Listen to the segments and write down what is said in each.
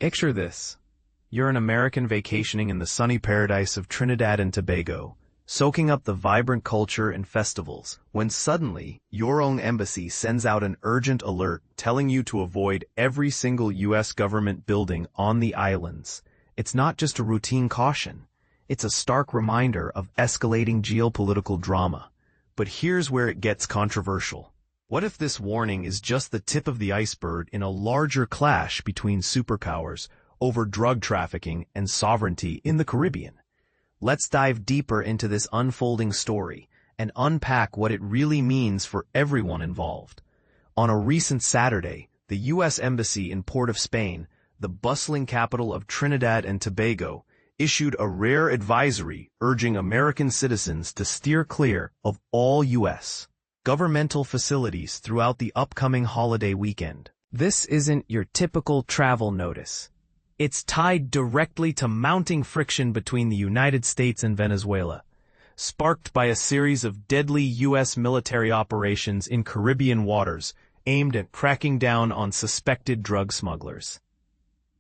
Picture this. You're an American vacationing in the sunny paradise of Trinidad and Tobago, soaking up the vibrant culture and festivals, when suddenly, your own embassy sends out an urgent alert telling you to avoid every single U.S. government building on the islands. It's not just a routine caution. It's a stark reminder of escalating geopolitical drama. But here's where it gets controversial. What if this warning is just the tip of the iceberg in a larger clash between superpowers over drug trafficking and sovereignty in the Caribbean? Let's dive deeper into this unfolding story and unpack what it really means for everyone involved. On a recent Saturday, the U.S. Embassy in Port of Spain, the bustling capital of Trinidad and Tobago, issued a rare advisory urging American citizens to steer clear of all U.S. governmental facilities throughout the upcoming holiday weekend. This isn't your typical travel notice. It's tied directly to mounting friction between the United States and Venezuela, sparked by a series of deadly U.S. military operations in Caribbean waters aimed at cracking down on suspected drug smugglers.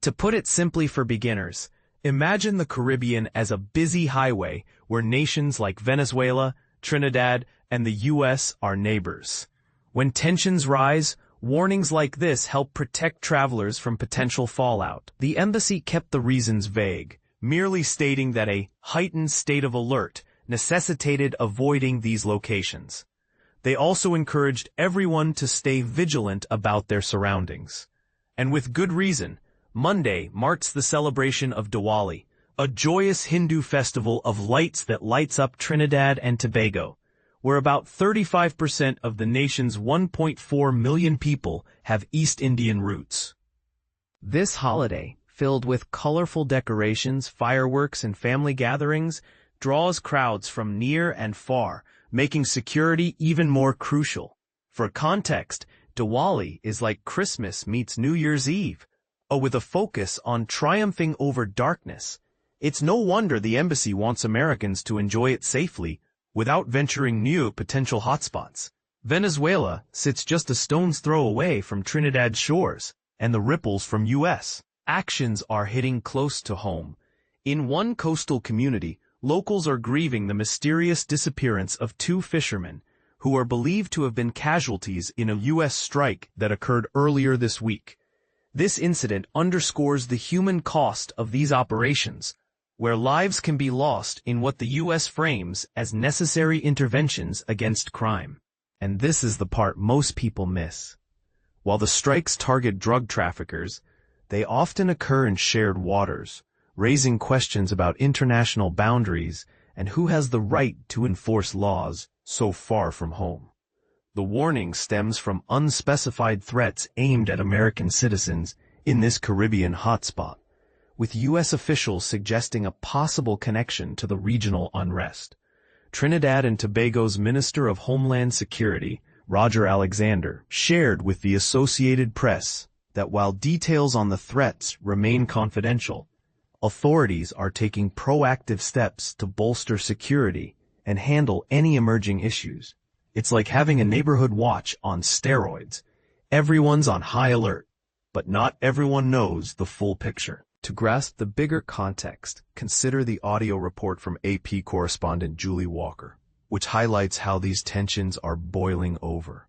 To put it simply for beginners, imagine the Caribbean as a busy highway where nations like Venezuela, Trinidad, and the U.S. are neighbors. When tensions rise, warnings like this help protect travelers from potential fallout. The embassy kept the reasons vague, merely stating that a heightened state of alert necessitated avoiding these locations. They also encouraged everyone to stay vigilant about their surroundings. And with good reason. Monday marks the celebration of Diwali, a joyous Hindu festival of lights that lights up Trinidad and Tobago, where about 35% of the nation's 1.4 million people have East Indian roots. This holiday, filled with colorful decorations, fireworks, and family gatherings, draws crowds from near and far, making security even more crucial. For context, Diwali is like Christmas meets New Year's Eve, with a focus on triumphing over darkness. It's no wonder the embassy wants Americans to enjoy it safely without venturing near potential hotspots. Venezuela sits just a stone's throw away from Trinidad's shores, and the ripples from U.S. actions are hitting close to home. In one coastal community, locals are grieving the mysterious disappearance of two fishermen who are believed to have been casualties in a U.S. strike that occurred earlier this week. This incident underscores the human cost of these operations, where lives can be lost in what the U.S. frames as necessary interventions against crime. And this is the part most people miss. While the strikes target drug traffickers, they often occur in shared waters, raising questions about international boundaries and who has the right to enforce laws so far from home. The warning stems from unspecified threats aimed at American citizens in this Caribbean hotspot, with U.S. officials suggesting a possible connection to the regional unrest. Trinidad and Tobago's Minister of Homeland Security, Roger Alexander, shared with the Associated Press that while details on the threats remain confidential, authorities are taking proactive steps to bolster security and handle any emerging issues. It's like having a neighborhood watch on steroids. Everyone's on high alert, but not everyone knows the full picture. To grasp the bigger context, consider the audio report from AP correspondent Julie Walker, which highlights how these tensions are boiling over.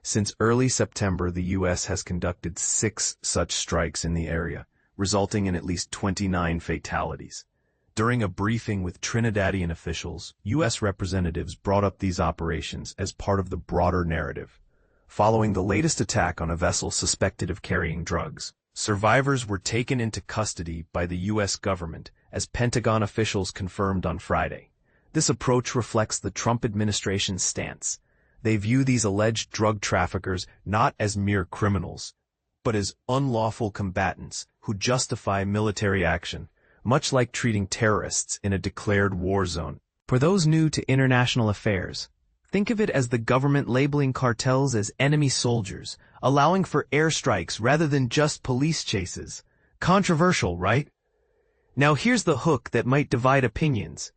Since early September, the U.S. has conducted 6 such strikes in the area, resulting in at least 29 fatalities. During a briefing with Trinidadian officials, U.S. representatives brought up these operations as part of the broader narrative. Following the latest attack on a vessel suspected of carrying drugs, survivors were taken into custody by the U.S. government, as Pentagon officials confirmed on Friday. This approach reflects the Trump administration's stance. They view these alleged drug traffickers not as mere criminals, but as unlawful combatants who justify military action, much like treating terrorists in a declared war zone. For those new to international affairs, think of it as the government labeling cartels as enemy soldiers, allowing for airstrikes rather than just police chases. Controversial, right? Now here's the hook that might divide opinions.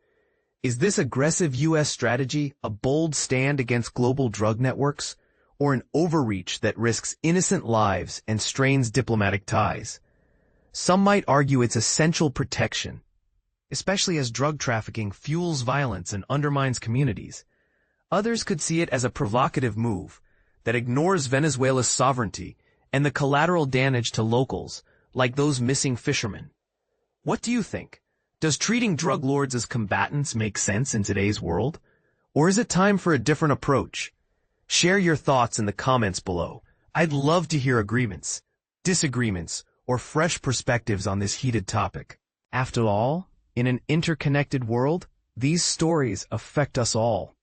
Is this aggressive U.S. strategy a bold stand against global drug networks, or an overreach that risks innocent lives and strains diplomatic ties? Some might argue it's essential protection, especially as drug trafficking fuels violence and undermines communities. Others could see it as a provocative move that ignores Venezuela's sovereignty and the collateral damage to locals, like those missing fishermen. What do you think? Does treating drug lords as combatants make sense in today's world? Or is it time for a different approach? Share your thoughts in the comments below. I'd love to hear agreements, disagreements, or fresh perspectives on this heated topic. After all, in an interconnected world, these stories affect us all.